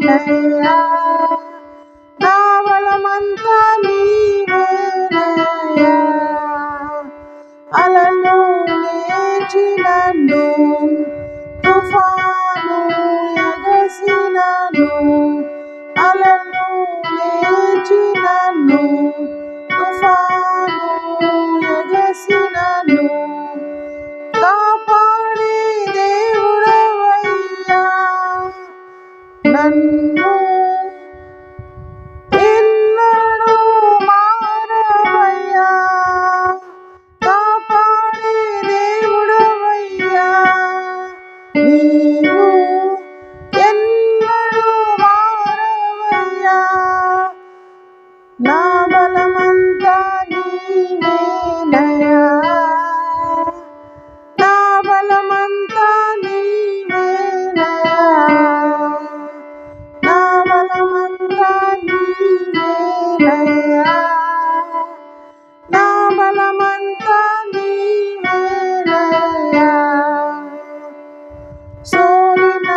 నీవేనయ్యా, నా బలమంతా నీవేనయ్యా. అలలు లేచినను, తుఫాను ఎగసినను, అలలు లేచినను, తుఫాను ఎగసినను, కాపాడే దేవుడవయ్యా నన్ను ఎన్నడూ మారవయ్యా, కాపాడే దేవుడవయ్యా నీవు ఎన్నడూ మారవయ్యా. నా బలమంతా నీవేనయ్యా, నా బలమంతా నీవేనయ్యా, నా బలమంతా నీవేనయ్యా, నా బలమంతా నీవేనయ్యా. సోలిన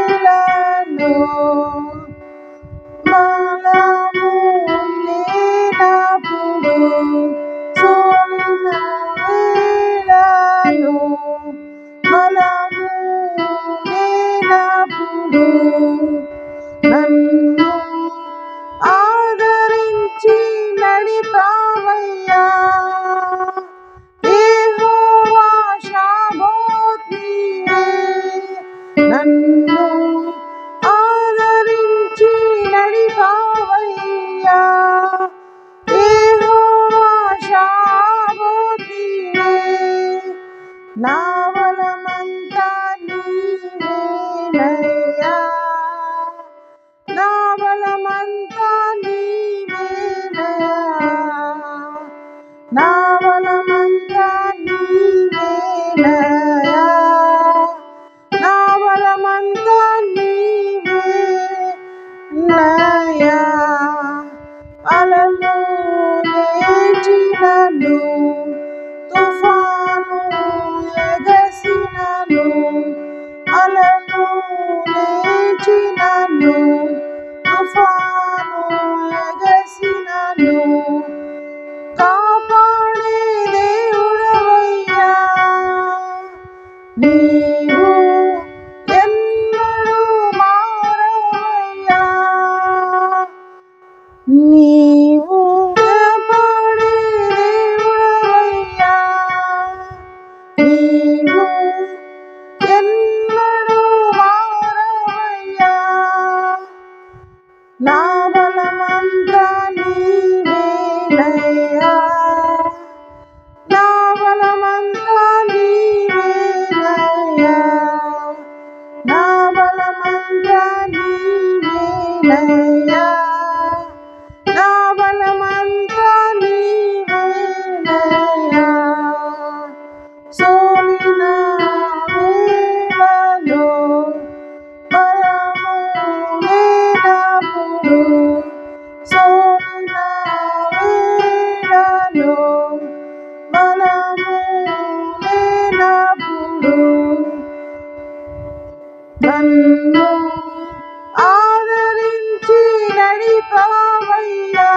వేళలో బలము లేనప్పుడు, సోలిన వేళలో బలము లేనప్పుడు, నన్ను ఆదరించి నడిపావయ్యా యెహోవా షాబాత్ నీవే. నన్ను ఆదరించి నడిపావయ్యా యెహోవా షాబాత్ నీవే. నా బలమంతా నీవేనయ్యా, నా బలమంతా నీవేనయ్యా, నా బలమంతా నీవేనయ్యా, నా బలమంతా నీవేనయ్యా. అలలు లేచినను, తుఫాను ఎగసినను, అలలు లేచినను, తుఫాను ఎగసినను, కాపాడే దేవుడవయ్యా నీవు ఎన్నడూ మారవయ్యా. నీవు కాపాడే దేవుడవయ్యా, నీవు ఎన్నడూ మారవయ్యా. నా బలమంతా నీవేనయ్యా, నా బలమంతా నీవేనయ్యా, నా బలమంతా నీవేనయ్యా, నా బలమంతా నీవేనయ్యా. సోలిన వేళలో బలము లేనప్పుడు, సోలిన వేళలో బలము లేనప్పుడు, నన్ను ఆదరించి నడిపావయ్యా